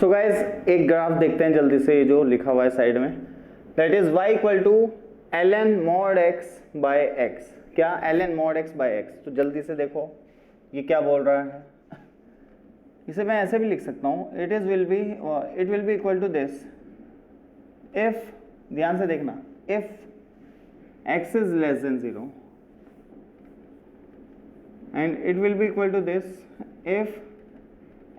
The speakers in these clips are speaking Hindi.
सो गाइज एक ग्राफ देखते हैं जल्दी से, ये जो लिखा हुआ है साइड में, that is y equal to ln mod x bye x। क्या ln mod x bye x? तो जल्दी से देखो ये क्या बोल रहा है। इसे मैं ऐसे भी लिख सकता हूँ, it will be equal to this if, ध्यान से देखना, if x is less than 0 and it will be equal to this if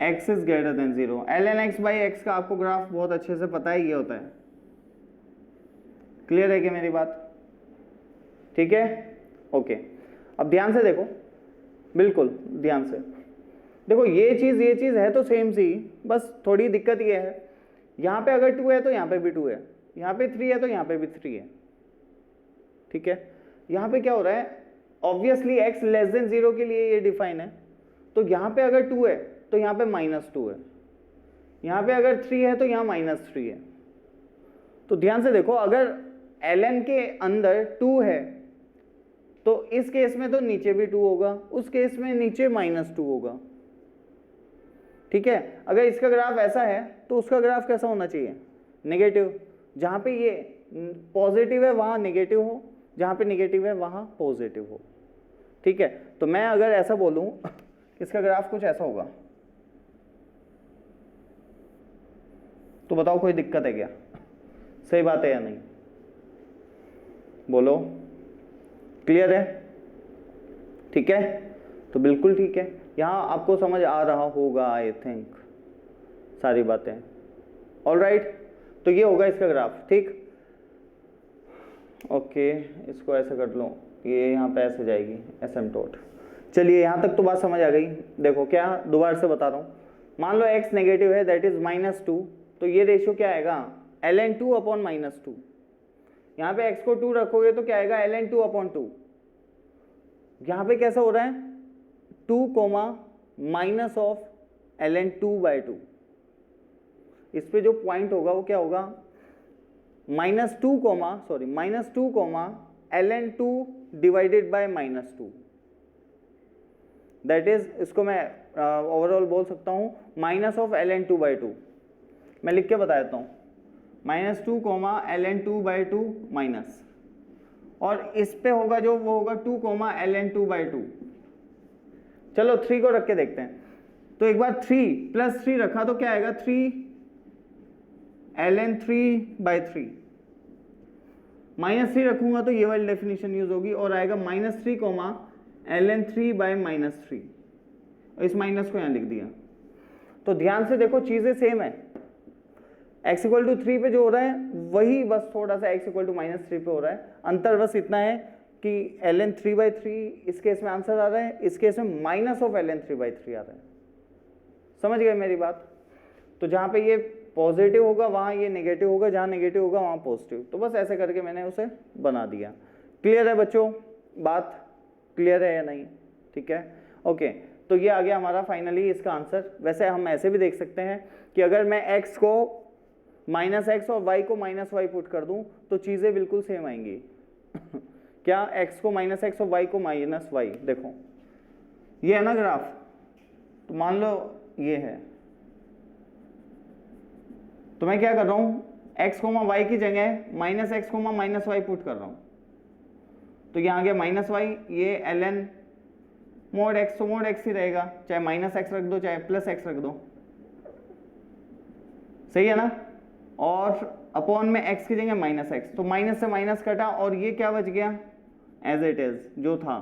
x is greater than 0। ln x by x का आपको ग्राफ बहुत अच्छे से पता है, ये होता है। क्लियर है क्या मेरी बात? ठीक है, ओके। अब ध्यान से देखो, बिल्कुल ध्यान से देखो, ये चीज है तो सेम सी, बस थोड़ी दिक्कत ये है, यहाँ पे अगर 2 है तो यहाँ पे भी 2 है, यहाँ पे 3 है तो यहाँ पे भी 3 है। ठीक है, यहाँ पे क्या हो रहा है, ऑब्वियसली x लेस देन 0 के लिए ये डिफाइन है, तो यहाँ पे अगर 2 है तो यहाँ पे -2 है, यहाँ पे अगर 3 है तो यहाँ -3 है। तो ध्यान से देखो, अगर ln के अंदर 2 है तो इस केस में तो नीचे भी 2 होगा, उस केस में नीचे -2 होगा। ठीक है, अगर इसका ग्राफ ऐसा है तो उसका ग्राफ कैसा होना चाहिए? नेगेटिव। जहाँ पे ये पॉजिटिव है वहाँ नेगेटिव हो, जहाँ पे नेगेटिव है वहाँ पॉजिटिव हो। ठीक है, तो मैं अगर ऐसा बोलूँ इसका ग्राफ कुछ ऐसा होगा, तो बताओ कोई दिक्कत है क्या? सही बात है या नहीं? बोलो, क्लियर है? ठीक है, तो बिल्कुल ठीक है, यहाँ आपको समझ आ रहा होगा आई थिंक सारी बातें। ऑलराइट, तो ये होगा इसका ग्राफ। ठीक, ओके, इसको ऐसे कर लो, ये यहाँ पे ऐसे जाएगी एसिम्प्टोट। चलिए यहाँ तक तो बात समझ आ गई। देखो क्या, दोबारा से बता रहा हूँ, मान लो x नेगेटिव है, दैट इज -2, तो ये रेशियो क्या आएगा? ln 2 upon -2। यहाँ पे x को 2 रखोगे तो क्या आएगा? ln 2 upon 2। यहाँ पे कैसा हो रहा है? 2 माइनस ऑफ ln 2 बाई 2। इस पे जो पॉइंट होगा वो क्या होगा? -2 ln 2 divided by -2। That is, इसको मैं ओवरऑल बोल सकता हूँ माइनस ऑफ ln 2 बाई 2। मैं लिख के बता देता हूँ, -2 ln 2 बाई 2 माइनस, और इस पे होगा जो वो होगा 2 ln 2 बाई 2। चलो 3 को रख के देखते हैं, तो एक बार 3 + 3 रखा तो क्या आएगा? 3 ln 3 बाई 3। -3 रखूंगा तो ये वाली डेफिनेशन यूज होगी और आएगा -3 ln 3 बाई -3। इस माइनस को यहाँ लिख दिया। तो ध्यान से देखो, चीजें सेम है, x इक्वल टू 3 पे जो हो रहा है वही बस थोड़ा सा x इक्वल टू -3 पे हो रहा है। अंतर बस इतना है कि ln 3 बाई 3 इस केस में आंसर आ रहा है, इस केस में माइनस ऑफ ln 3 बाई 3 आ रहा है। समझ गए मेरी बात? तो जहाँ पे ये पॉजिटिव होगा वहाँ ये नेगेटिव होगा, जहाँ नेगेटिव होगा वहाँ पॉजिटिव। तो बस ऐसे करके मैंने उसे बना दिया। क्लियर है बच्चों? बात क्लियर है या नहीं? ठीक है, ओके। तो ये आ गया हमारा फाइनली इसका आंसर। वैसे हम ऐसे भी देख सकते हैं कि अगर मैं x को -x और y को -y पुट कर दूं तो चीज़ें बिल्कुल सेम आएंगी। क्या? x को -x और y को -y। देखो ये है ना ग्राफ, तो मान लो ये है, तो मैं क्या कर रहा हूँ, x, y की जगह -x, -y पुट कर रहा हूँ, तो यहाँ आ गया -y, ये ln mod x, तो mod x ही रहेगा, चाहे -x रख दो चाहे +x रख दो, सही है ना? और अपॉन में x की जगह -x, तो माइनस से माइनस कटा और ये क्या बच गया? एज इट इज जो था।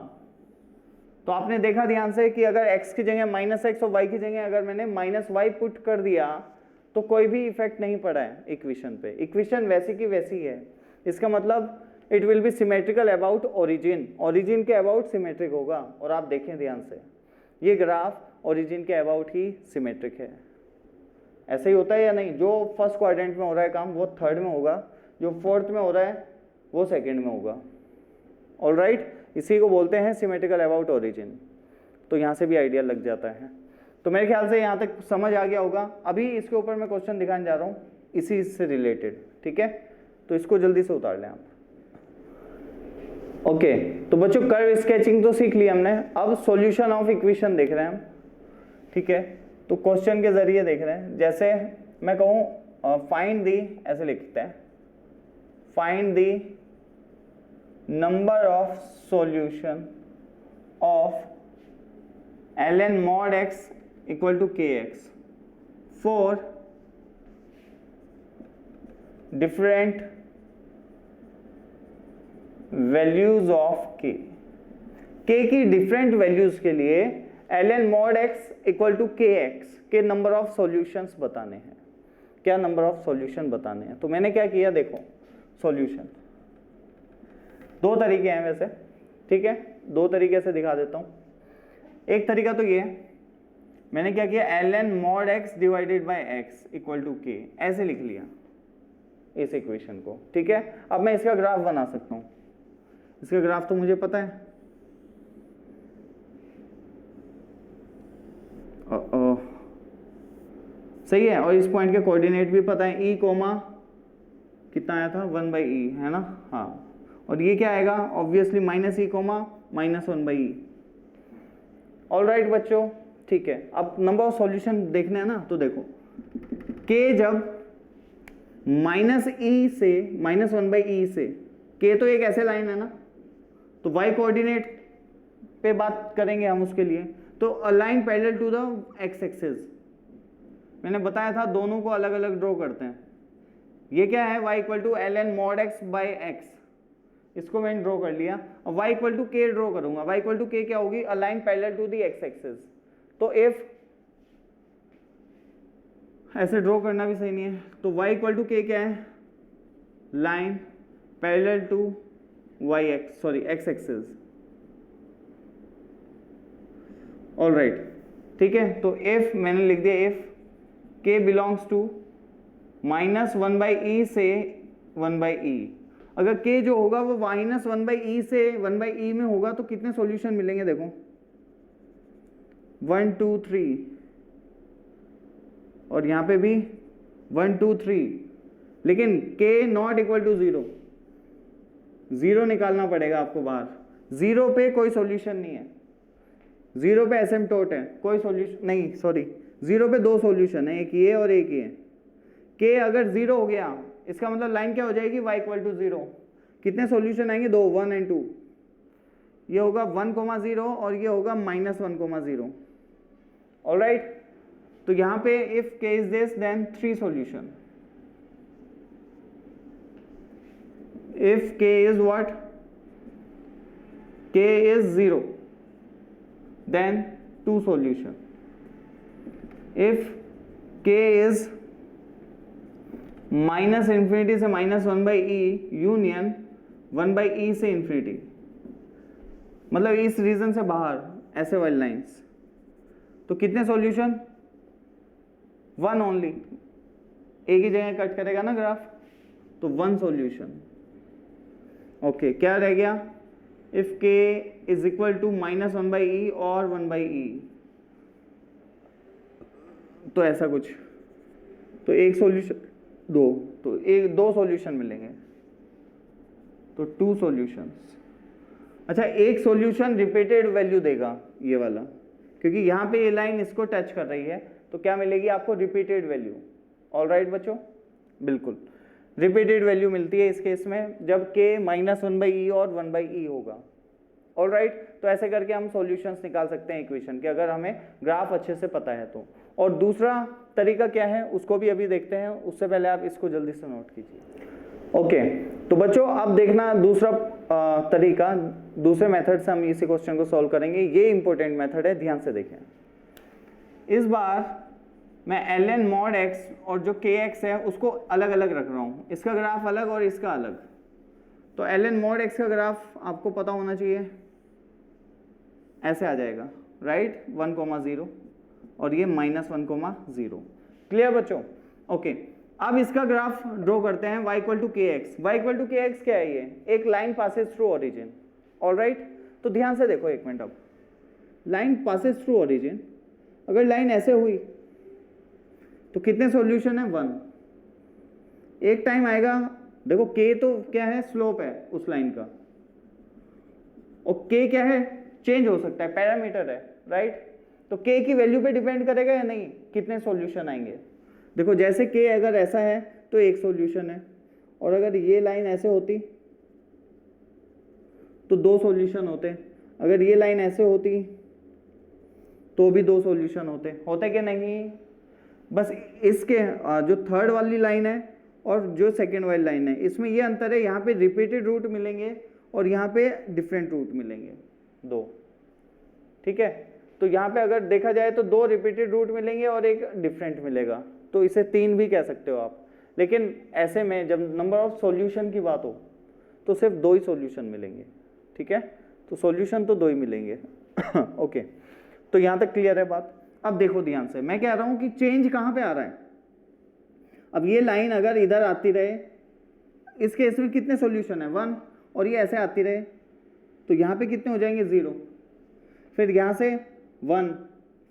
तो आपने देखा ध्यान से कि अगर x की जगह -x और y की जगह अगर मैंने -y पुट कर दिया तो कोई भी इफेक्ट नहीं पड़ा है इक्वेशन पे, इक्वेशन वैसी की वैसी है। इसका मतलब it will be symmetrical about origin, origin के अबाउट सिमेट्रिक होगा। और आप देखें ध्यान से, ये ग्राफ ओरिजिन के अबाउट ही सिमेट्रिक है। ऐसे ही होता है या नहीं? जो फर्स्ट क्वाड्रेंट में हो रहा है काम वो थर्ड में होगा, जो फोर्थ में हो रहा है वो सेकंड में होगा। ऑलराइट, इसी को बोलते हैं सिमेट्रिकल अबाउट ओरिजिन। तो यहाँ से भी आइडिया लग जाता है। तो मेरे ख्याल से यहाँ तक समझ आ गया होगा। अभी इसके ऊपर मैं क्वेश्चन दिखाने जा रहा हूँ इसी से रिलेटेड, ठीक है? तो इसको जल्दी से उतार लें आप। ओके, तो बच्चों कर्व स्केचिंग तो सीख लिया हमने, अब सॉल्यूशन ऑफ इक्वेशन देख रहे हैं हम, ठीक है? तो क्वेश्चन के जरिए देख रहे हैं। जैसे मैं कहूँ फाइंड दी, ऐसे लिखते हैं, find the number of solution of ln mod x equal to kx for different values of k की डिफरेंट वैल्यूज के लिए ln mod x equal to kx के नंबर ऑफ सॉल्यूशंस बताने हैं। क्या नंबर ऑफ सॉल्यूशन बताने हैं? तो मैंने क्या किया, देखो सॉल्यूशन दो तरीके हैं वैसे, ठीक है, दो तरीके से दिखा देता हूं। एक तरीका तो ये है, मैंने क्या किया, ln mod x divided by x equal to k ऐसे लिख लिया इस इक्वेशन को, ठीक है। अब मैं इसका ग्राफ बना सकता हूं, इसका ग्राफ तो मुझे पता है, सही है, और इस पॉइंट के कोऑर्डिनेट भी पता है, e कोमा कितना आया था 1/e, है ना, हाँ, और ये क्या आएगा obviously -e comma -1/e। All right बच्चों, ठीक है। अब नंबर ऑफ सॉल्यूशन देखने हैं ना, तो देखो k जब -e से -1/e से, k तो एक ऐसे लाइन है ना, तो y कोऑर्डिनेट पे बात करेंगे हम उसके लिए, तो a line parallel to the x axis, मैंने बताया था दोनों को अलग अलग ड्रॉ करते हैं। ये क्या है, y equal to ln mod x by x, इसको मैंने ड्रॉ कर लिया। अब y equal to k draw करूंगा, y इक्वल टू k क्या होगी, a line parallel to the x axis. तो इफ ऐसे ड्रॉ करना भी सही नहीं है, तो y इक्वल टू k क्या है, line parallel to x axis. All right, ठीक है। तो इफ मैंने लिख दिया, if k belongs to -1/e से 1/e, अगर k जो होगा वो -1/e से 1/e में होगा तो कितने सॉल्यूशन मिलेंगे, देखो 1 2 3, और यहाँ पे भी 1 2 3, लेकिन k नॉट इक्वल टू 0, 0 निकालना पड़ेगा आपको बाहर। 0 पे कोई सॉल्यूशन नहीं है, 0 पे एसिम्प्टोट है, कोई सॉल्यूशन नहीं, सॉरी 0 पे दो सॉल्यूशन है, एक ये और एक ये। k अगर 0 हो गया इसका मतलब लाइन क्या हो जाएगी, y इक्वल टू 0। कितने सॉल्यूशन आएंगे, 2, 1 और 2। ये होगा 1,0 और ये होगा -1,0। ऑलराइट, तो यहां पे if k is this then 3 solution. If k is what, k is 0 then 2 solution. If k is -∞ से -1/e यूनियन 1/e से इंफिनिटी, मतलब इस रीजन से बाहर ऐसे वाली लाइंस, तो कितने सॉल्यूशन, 1 ओनली, एक ही जगह कट करेगा ना ग्राफ, तो 1 सॉल्यूशन। ओके, क्या रह गया, if k is equal to -1/e और 1/e, तो ऐसा कुछ, तो एक सॉल्यूशन, दो सॉल्यूशन मिलेंगे, तो 2 सॉल्यूशंस। अच्छा, एक सॉल्यूशन रिपीटेड वैल्यू देगा ये वाला, क्योंकि यहाँ पे ये लाइन इसको टच कर रही है, तो क्या मिलेगी आपको, रिपीटेड वैल्यू। ऑल राइट बच्चों, बिल्कुल रिपीटेड वैल्यू मिलती है इस केस में जब k -1/e और 1/e होगा। ऑल राइट, तो ऐसे करके हम सॉल्यूशंस निकाल सकते हैं इक्वेशन के, अगर हमें ग्राफ अच्छे से पता है तो। और दूसरा तरीका क्या है उसको भी अभी देखते हैं, उससे पहले आप इसको जल्दी से नोट कीजिए। ओके, तो बच्चों अब देखना दूसरा तरीका, दूसरे मेथड से हम इसी क्वेश्चन को सॉल्व करेंगे। ये इंपॉर्टेंट मेथड है, ध्यान से देखें। इस बार मैं ln mod x और जो kx है उसको अलग अलग रख रहा हूँ, इसका ग्राफ अलग और इसका अलग। तो ln mod x का ग्राफ आपको पता होना चाहिए, ऐसे आ जाएगा, राइट, 1,0 और ये -1,0। क्लियर बच्चों? ओके, अब इसका ग्राफ ड्रॉ करते हैं, y equal to kx। y equal to kx क्या है, ये एक line passes through origin. All right, तो ध्यान से देखो एक मिनट, अब लाइन पासेस थ्रू ओरिजिन, अगर लाइन ऐसे हुई तो कितने सॉल्यूशन है, 1। एक टाइम आएगा, देखो k तो क्या है, स्लोप है उस लाइन का, और k क्या है, चेंज हो सकता है, पैरामीटर है, राइट। तो k की वैल्यू पे डिपेंड करेगा या नहीं, कितने सॉल्यूशन आएंगे। देखो जैसे k अगर ऐसा है तो एक सॉल्यूशन है, और अगर ये लाइन ऐसे होती तो दो सॉल्यूशन होते, अगर ये लाइन ऐसे होती तो भी दो सॉल्यूशन होते कि नहीं। बस इसके जो थर्ड वाली लाइन है और जो सेकेंड वाली लाइन है इसमें ये अंतर है, यहाँ पे रिपीटेड रूट मिलेंगे और यहाँ पे डिफरेंट रूट मिलेंगे दो, ठीक है। तो यहाँ पे अगर देखा जाए तो दो रिपीटेड रूट मिलेंगे और एक डिफरेंट मिलेगा, तो इसे तीन भी कह सकते हो आप। लेकिन ऐसे में जब नंबर ऑफ सॉल्यूशन की बात हो तो सिर्फ दो ही सॉल्यूशन मिलेंगे, ठीक है। तो सॉल्यूशन तो दो ही मिलेंगे ओके, तो यहाँ तक क्लियर है बात। अब देखो ध्यान से, मैं कह रहा हूँ कि चेंज कहाँ पे आ रहा है। अब ये लाइन अगर इधर आती रहे, इस केस में कितने सॉल्यूशन है 1, और ये ऐसे आती रहे तो यहाँ पे कितने हो जाएंगे 0, फिर यहाँ से 1,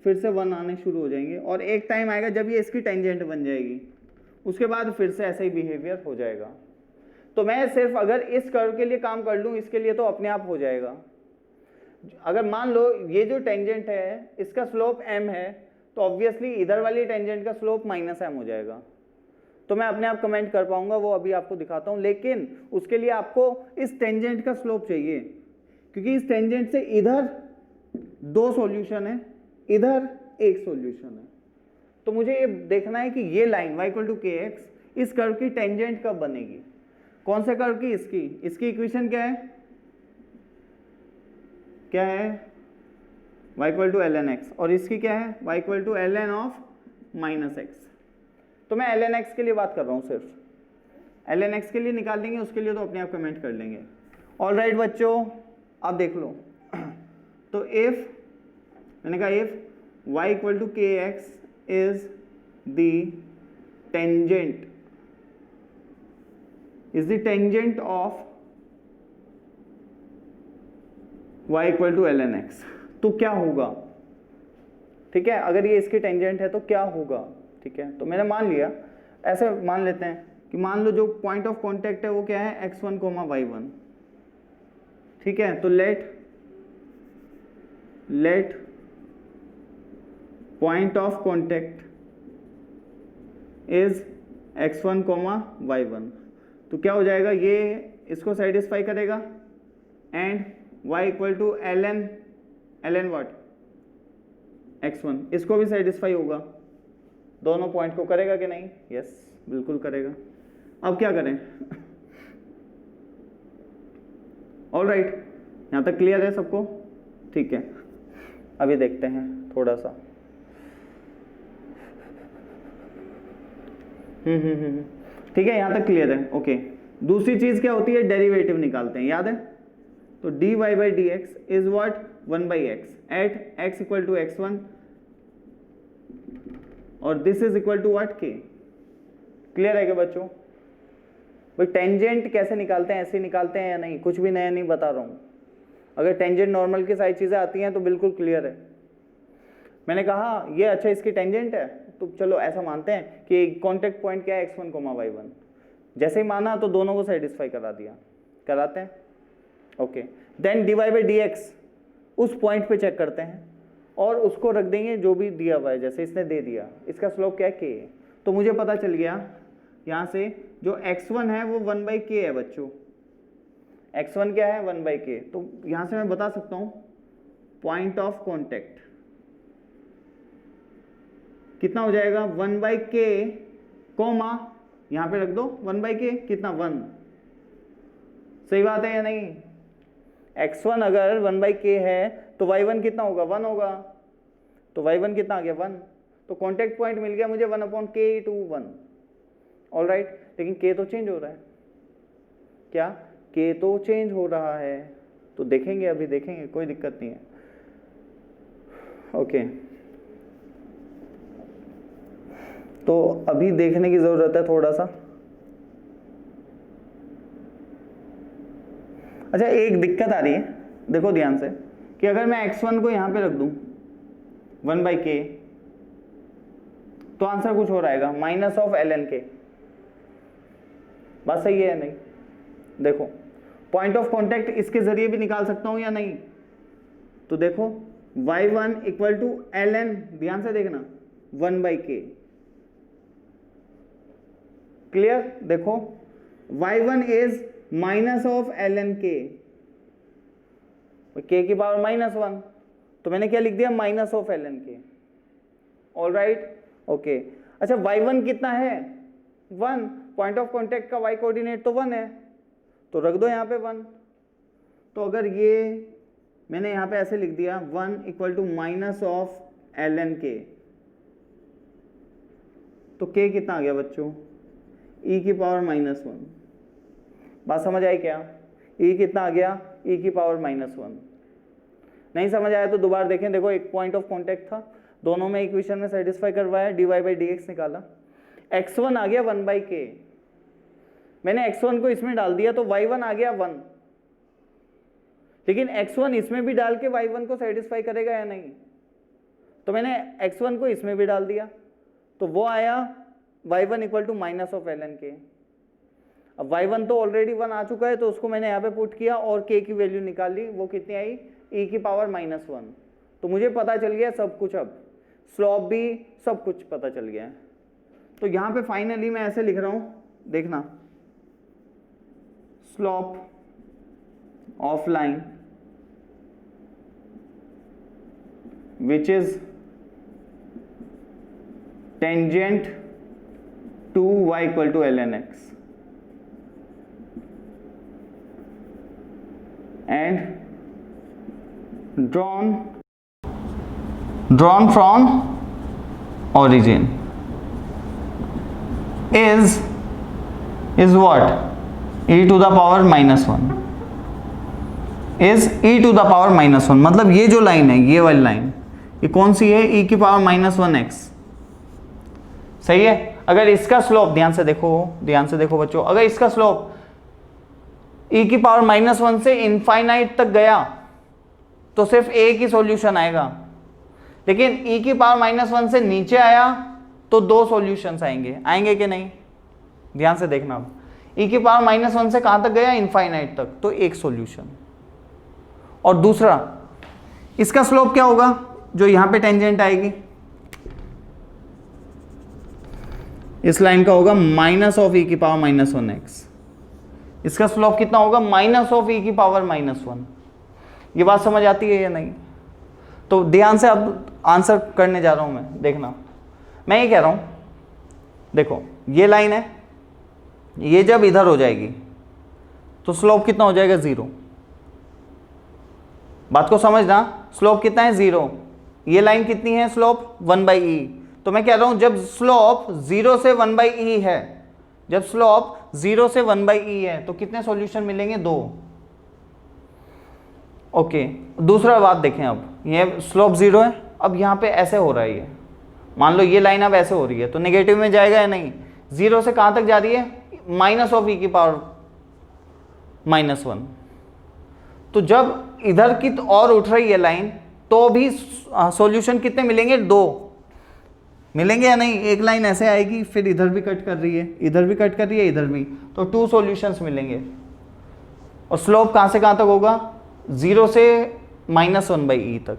फिर से 1 आने शुरू हो जाएंगे, और एक टाइम आएगा जब ये इसकी टेंजेंट बन जाएगी, उसके बाद फिर से ऐसा ही बिहेवियर हो जाएगा। तो मैं सिर्फ अगर इस कर्व के लिए काम कर लूँ, इसके लिए तो अपने आप हो जाएगा। अगर मान लो ये जो टेंजेंट है इसका स्लोप m है, तो ऑब्वियसली इधर वाली टेंजेंट का स्लोप -m हो जाएगा। तो मैं अपने आप कमेंट कर पाऊंगा, वो अभी आपको दिखाता हूं, लेकिन उसके लिए आपको इस टेंजेंट का स्लोप चाहिए, क्योंकि इस टेंजेंट से इधर दो सॉल्यूशन है, इधर एक सॉल्यूशन है। तो मुझे ये देखना है कि ये लाइन y = kx इस कर्व की टेंजेंट कब बनेगी। कौन से कर्व की? इसकी इक्वेशन क्या है y = ln x, और इसकी क्या है y = ln of -x। तो मैं ln x के लिए बात कर रहा हूँ, सिर्फ ln x के लिए निकाल लेंगे, उसके लिए तो अपने आप कमेंट कर लेंगे। ऑल राइट बच्चों, अब देख लो तो इफ मैंने कहा if y = kx is the tangent of y = ln x, तो क्या होगा, ठीक है। अगर ये इसकी टेंजेंट है तो क्या होगा, ठीक है। तो मैंने मान लिया, ऐसे मान लेते हैं कि मान लो जो पॉइंट ऑफ कांटेक्ट है वो क्या है x1, y1, ठीक है। तो let point of contact is x1, y1, तो क्या हो जाएगा, ये इसको सेटिस्फाई करेगा, and y = ln what x1 इसको भी सेटिस्फाई होगा, दोनों पॉइंट को करेगा कि नहीं? यस, बिल्कुल करेगा। अब क्या करें ऑल राइट, यहाँ तक क्लियर है सबको? ठीक है, अभी देखते हैं थोड़ा सा। ठीक है, यहाँ तक क्लियर है, ओके। दूसरी चीज क्या होती है, डेरिवेटिव निकालते हैं, याद है? तो dy/dx is what 1/x eight x = x1 और this is equal to what k। Clear है क्या बच्चों? भाई टेंजेंट कैसे निकालते हैं, ऐसे निकालते हैं या नहीं, कुछ भी नया नहीं बता रहा हूँ। अगर टेंजेंट नॉर्मल की सारी चीज़ें आती हैं तो बिल्कुल क्लियर है। मैंने कहा ये अच्छा इसकी टेंजेंट है, तो चलो ऐसा मानते हैं कि कॉन्टेक्ट पॉइंट क्या है x1, y1। जैसे ही माना तो दोनों को सेटिस्फाई करा दिया, कराते हैं, ओके। देन dy/dx उस पॉइंट पे चेक करते हैं और उसको रख देंगे जो भी दिया हुआ है, जैसे इसने दे दिया, इसका स्लोप क्या है k। तो मुझे पता चल गया यहाँ से जो x1 है वो 1/k है बच्चों, x1 क्या है 1/k। तो यहाँ से मैं बता सकता हूँ पॉइंट ऑफ कॉन्टेक्ट कितना हो जाएगा 1/k, कोमा यहाँ पे रख दो 1/k, कितना 1। सही बात है या नहीं? x1 अगर 1/k है तो y1 कितना होगा 1 होगा, तो y1 कितना आ गया 1। तो कॉन्टेक्ट पॉइंट मिल गया मुझे 1/k/1। ऑल राइट, लेकिन k तो चेंज हो रहा है, क्या k तो चेंज हो रहा है, तो देखेंगे, अभी देखेंगे, कोई दिक्कत नहीं है, ओके। तो अभी देखने की जरूरत है थोड़ा सा। अच्छा, एक दिक्कत आ रही है, देखो ध्यान से, कि अगर मैं x1 को यहां पे रख दूं 1/k, तो आंसर कुछ हो रहेगा -ln k। बात सही है या नहीं? देखो पॉइंट ऑफ कांटेक्ट इसके जरिए भी निकाल सकता हूं या नहीं? तो देखो y1 = ln, ध्यान से देखना 1/k, क्लियर? देखो y1 is minus of ln k, k की पावर -1, तो मैंने क्या लिख दिया, minus of ln k। All right, okay. अच्छा y1 कितना है, 1, पॉइंट ऑफ कॉन्टेक्ट का y कोऑर्डिनेट तो 1 है, तो रख दो यहाँ पे 1। तो अगर ये मैंने यहाँ पे ऐसे लिख दिया 1 equal to minus of ln k, तो k कितना आ गया बच्चों, e की पावर -1। बात समझ आई क्या? e कितना आ गया, e की पावर -1। नहीं समझ आया तो दोबारा देखें। देखो एक पॉइंट ऑफ कांटेक्ट था, दोनों में इक्वेशन में सेटिस्फाई करवाया, dy बाई dx निकाला, x1 आ गया 1/k, मैंने x1 को इसमें डाल दिया तो y1 आ गया 1, लेकिन x1 इसमें भी डाल के y1 को सेटिस्फाई करेगा या नहीं, तो मैंने x1 को इसमें भी डाल दिया, तो वो आया y1 equal to minus of ln k। अब y1 तो ऑलरेडी 1 आ चुका है, तो उसको मैंने यहाँ पे पुट किया और k की वैल्यू निकाल ली, वो कितनी आई, e की पावर -1। तो मुझे पता चल गया सब कुछ, अब स्लोप भी सब कुछ पता चल गया है। तो यहाँ पे फाइनली मैं ऐसे लिख रहा हूँ, देखना, slope of line which is tangent to y equal to ln x and drawn from origin is what, e to the power -1, is e to the power -1। मतलब ये जो लाइन है, ये वाली लाइन, ये कौन सी है, e की पावर -1x, सही है। अगर इसका स्लोप, ध्यान से देखो बच्चों, अगर इसका स्लोप e की पावर -1 से इनफाइनाइट तक गया तो सिर्फ एक ही सॉल्यूशन आएगा, लेकिन e की पावर -1 से नीचे आया तो दो सॉल्यूशंस आएंगे कि नहीं? ध्यान से देखना, अब e की पावर -1 से कहां तक गया, इनफाइनाइट तक, तो एक सॉल्यूशन। और दूसरा, इसका स्लोप क्या होगा, जो यहां पे टेंजेंट आएगी, इस लाइन का होगा माइनस ऑफ e की पावर -1x, इसका स्लोप कितना होगा, माइनस ऑफ e की पावर -1। ये बात समझ आती है या नहीं? तो ध्यान से अब आंसर करने जा रहा हूं मैं, देखना, मैं ये कह रहा हूं, देखो ये लाइन है, ये जब इधर हो जाएगी तो स्लोप कितना हो जाएगा, 0। बात को समझना, स्लोप कितना है, 0। ये लाइन कितनी है, स्लोप 1/e। तो मैं कह रहा हूं जब स्लोप 0 से 1/e है, जब स्लोप 0 से 1/e है, तो कितने सॉल्यूशन मिलेंगे, 2। ओके, दूसरा बात देखें, अब ये स्लोप 0 है, अब यहाँ पे ऐसे हो रहा है, ये मान लो ये लाइन अब ऐसे हो रही है, तो नेगेटिव में जाएगा या नहीं? 0 से कहाँ तक जा रही है, माइनस ऑफ e की पावर -1। तो जब इधर की और उठ रही है लाइन, तो भी सॉल्यूशन कितने मिलेंगे, 2 मिलेंगे या नहीं? एक लाइन ऐसे आएगी, फिर इधर भी कट कर रही है, इधर भी कट कर रही है, इधर भी, तो 2 सॉल्यूशंस मिलेंगे। और स्लोप कहाँ से कहाँ तक होगा, 0 से -1/e तक।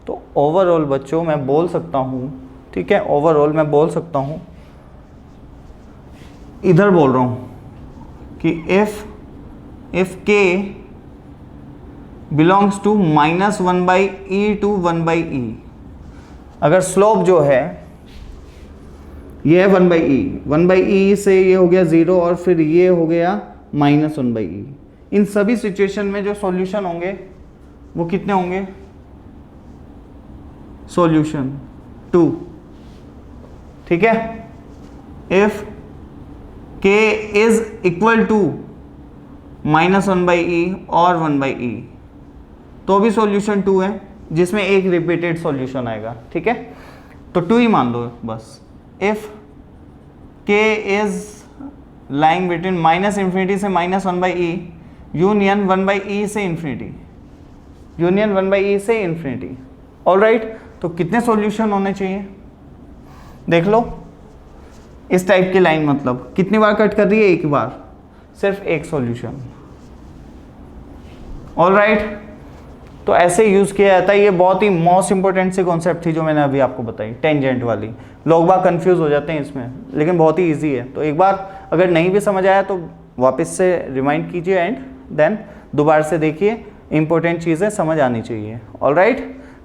तो ओवरऑल बच्चों मैं बोल सकता हूँ, ठीक है, ओवरऑल मैं बोल सकता हूँ, इधर बोल रहा हूँ कि if k belongs to -1/e to 1/e, अगर स्लोप जो है ये है 1/e से ये हो गया 0 और फिर ये हो गया -1/e, इन सभी सिचुएशन में जो सॉल्यूशन होंगे वो कितने होंगे, सॉल्यूशन 2, ठीक है। If k is equal to -1/e और 1/e, तो भी सॉल्यूशन 2 है, जिसमें एक रिपीटेड सॉल्यूशन आएगा, ठीक है। तो 2 ही मान लो बस। If k is lying between -∞ से -1/e यूनियन 1/e से इन्फिनिटी, यूनियन 1/e से इन्फिनिटी। ऑल राइट, तो कितने सॉल्यूशन होने चाहिए, देख लो। इस टाइप की लाइन मतलब कितनी बार कट कर रही है, एक बार, सिर्फ एक सॉल्यूशन। ऑल राइट, तो ऐसे यूज़ किया जाता है। ये बहुत ही मोस्ट इंपॉर्टेंट सी कॉन्सेप्ट थी जो मैंने अभी आपको बताई, टेंजेंट वाली। लोग बाग कंफ्यूज हो जाते हैं इसमें, लेकिन बहुत ही ईजी है। तो एक बार अगर नहीं भी समझ आया तो वापस से रिमाइंड कीजिए एंड देन दोबारा से देखिए, इंपॉर्टेंट चीज़ें समझ आनी चाहिए। All right,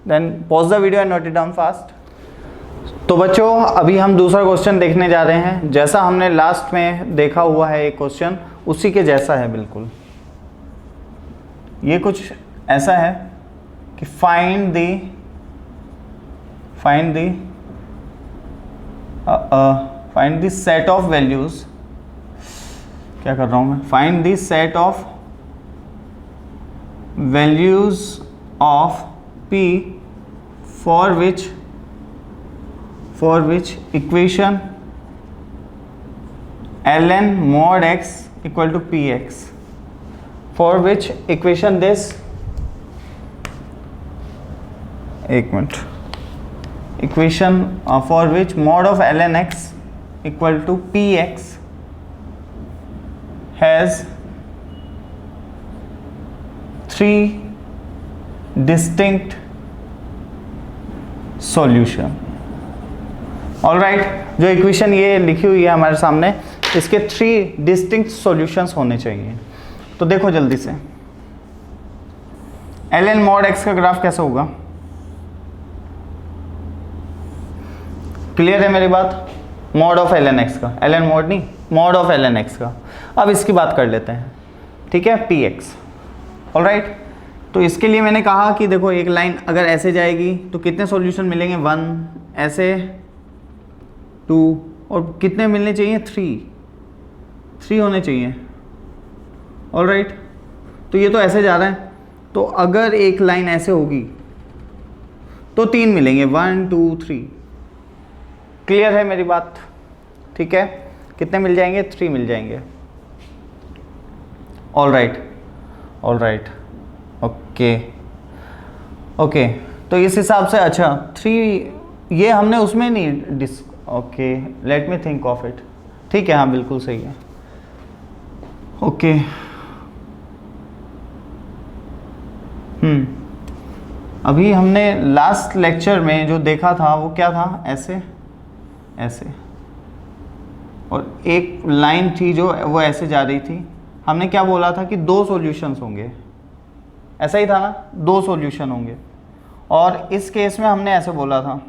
then pause the video and note it down fast. तो बच्चों अभी हम दूसरा क्वेश्चन देखने जा रहे हैं। जैसा हमने लास्ट में देखा हुआ है एक क्वेश्चन, उसी के जैसा है बिल्कुल। ये कुछ ऐसा है कि find the set of values, क्या कर रहा हूं मैं, find the set of values of p for which equation ln mod x equal to px, for which equation this, एक minute, equation for which mod of ln x equal to px has three distinct solution। Alright, जो इक्वेशन ये लिखी हुई है हमारे सामने, इसके 3 डिस्टिंक्ट सॉल्यूशंस होने चाहिए। तो देखो जल्दी से, ln mod x का ग्राफ कैसा होगा? क्लियर है मेरी बात? mod ऑफ ln x का, ln mod नहीं, mod ऑफ ln x का। अब इसकी बात कर लेते हैं, ठीक है, px। ऑलराइट, तो इसके लिए मैंने कहा कि देखो एक लाइन अगर ऐसे जाएगी तो कितने सॉल्यूशन मिलेंगे? 1, ऐसे 2, और कितने मिलने चाहिए? 3 होने चाहिए। ऑलराइट, तो ये तो ऐसे जा रहा है, तो अगर एक लाइन ऐसे होगी तो 3 मिलेंगे, 1 2 3। क्लियर है मेरी बात? ठीक है, कितने मिल जाएंगे? 3 मिल जाएंगे। ऑलराइट, ओके, तो इस हिसाब से, अच्छा 3 ये हमने उसमें नहीं okay, let me think of it. ठीक है, हाँ बिल्कुल सही है। ओके, अभी हमने लास्ट लेक्चर में जो देखा था वो क्या था? ऐसे और एक लाइन थी जो वो ऐसे जा रही थी। हमने क्या बोला था कि 2 सॉल्यूशंस होंगे, ऐसा ही था ना, 2 सॉल्यूशन होंगे। और इस केस में हमने ऐसे बोला था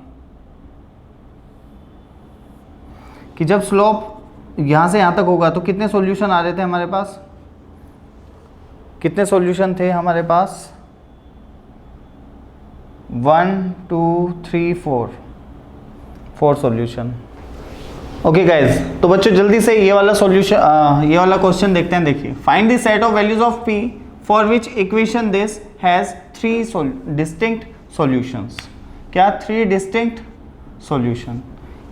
कि जब स्लोप यहाँ से यहाँ तक होगा तो कितने सॉल्यूशन आ रहे थे हमारे पास? कितने सॉल्यूशन थे हमारे पास? 1 2 3 4 सॉल्यूशन। ओके गाइज, तो बच्चों जल्दी से ये वाला सॉल्यूशन, ये वाला क्वेश्चन देखते हैं। देखिए, find the set of values of p for which equation this has 3 distinct solutions. क्या? 3 डिस्टिंक्ट सॉल्यूशन।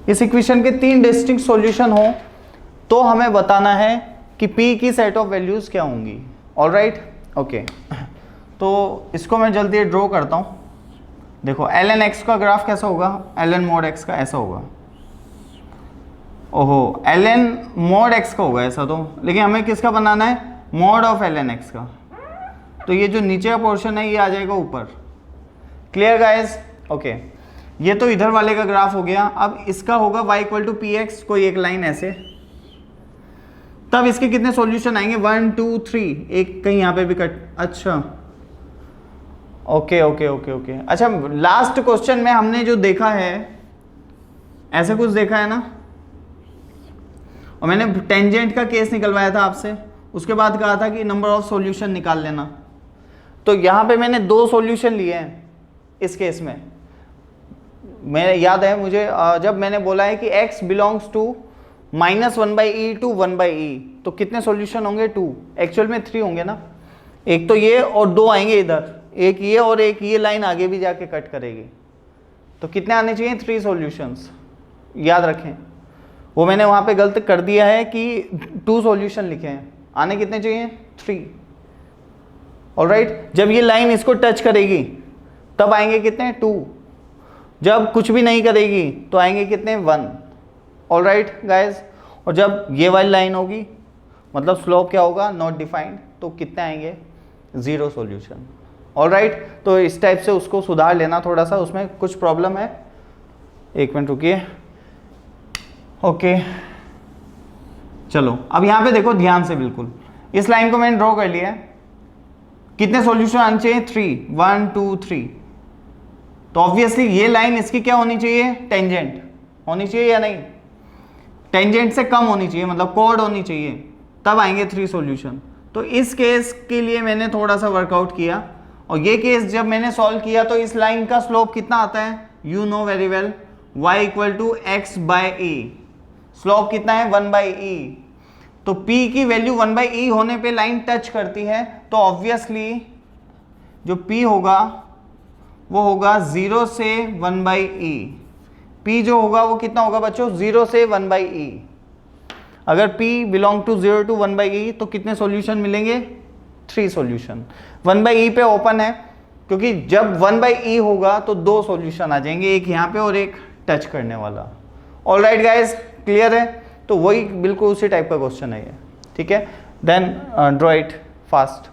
इस इक्वेशन के 3 डिस्टिंक्ट सॉल्यूशन हो तो हमें बताना है कि p की सेट ऑफ वैल्यूज क्या होंगी। ऑलराइट, ओके, तो इसको मैं जल्दी ड्रॉ करता हूँ। देखो ln x का ग्राफ कैसा होगा? ln mod x का ऐसा होगा। ओहो, ln mod x का होगा ऐसा तो, लेकिन हमें किसका बनाना है? mod ऑफ ln x का। तो ये जो नीचे का पोर्शन है ये आ जाएगा ऊपर। Clear guys? ओके, ये तो इधर वाले का ग्राफ हो गया। अब इसका होगा y equal to P X, कोई एक लाइन ऐसे। तब इसके कितने सॉल्यूशन आएंगे? 1 2 3, एक कहीं यहाँ पे भी कट। अच्छा, ओके, अच्छा, लास्ट क्वेश्चन में हमने जो देखा है ऐसे कुछ देखा है ना, और मैंने टेंजेंट का केस निकलवाया था आपसे। उसके बाद कहा था कि नंबर ऑफ सॉल्यूशन निकाल लेना। तो यहाँ पे मैंने 2 सॉल्यूशन लिए हैं इस केस में। मैं याद है मुझे, जब मैंने बोला है कि x belongs to -1/e to 1/e, तो कितने सॉल्यूशन होंगे? 2। एक्चुअल में 3 होंगे ना, एक तो ये और 2 आएंगे इधर, एक ये और एक ये लाइन आगे भी जाके कट करेगी। तो कितने आने चाहिए? 3 सॉल्यूशंस। याद रखें, वो मैंने वहाँ पे गलत कर दिया है कि 2 सॉल्यूशन लिखे हैं, आने कितने चाहिए? 3। ऑलराइट, जब ये लाइन इसको टच करेगी तब आएंगे कितने? 2। जब कुछ भी नहीं करेगी तो आएंगे कितने? 1। ऑलराइट गाइज, और जब ये वाली लाइन होगी मतलब स्लोप क्या होगा? नॉट डिफाइंड, तो कितने आएंगे? 0 सॉल्यूशन। ऑलराइट, तो इस टाइप से उसको सुधार लेना थोड़ा सा, उसमें कुछ प्रॉब्लम है, एक मिनट रुकिए। ओके चलो अब यहाँ पे देखो ध्यान से, बिल्कुल इस लाइन को मैंने ड्रॉ कर लिया है। कितने सॉल्यूशन आने चाहिए? 3, 1 2 3। तो ऑब्वियसली ये लाइन इसकी क्या होनी चाहिए? टेंजेंट होनी चाहिए या नहीं? टेंजेंट से कम होनी चाहिए, मतलब कॉर्ड होनी चाहिए, तब आएंगे 3 सॉल्यूशन। तो इस केस के लिए मैंने थोड़ा सा वर्कआउट किया, और ये केस जब मैंने सॉल्व किया तो इस लाइन का स्लोप कितना आता है? You know very well, y equal to X by A. Slope कितना है? 1/e। तो p की वैल्यू 1/e होने पे लाइन टच करती है, तो ऑब्वियसली जो p होगा वो होगा 0 से 1/e। p जो होगा वो कितना होगा बच्चों? 0 से 1/e। अगर p belong to 0 to 1/e तो कितने सॉल्यूशन मिलेंगे? 3 सॉल्यूशन। 1/e पे ओपन है, क्योंकि जब 1/e होगा तो 2 सॉल्यूशन आ जाएंगे, एक यहाँ पे और एक टच करने वाला। ऑलराइट गाइस, क्लियर है? तो वही बिल्कुल उसी टाइप का क्वेश्चन है ये, ठीक है। Then draw it fast.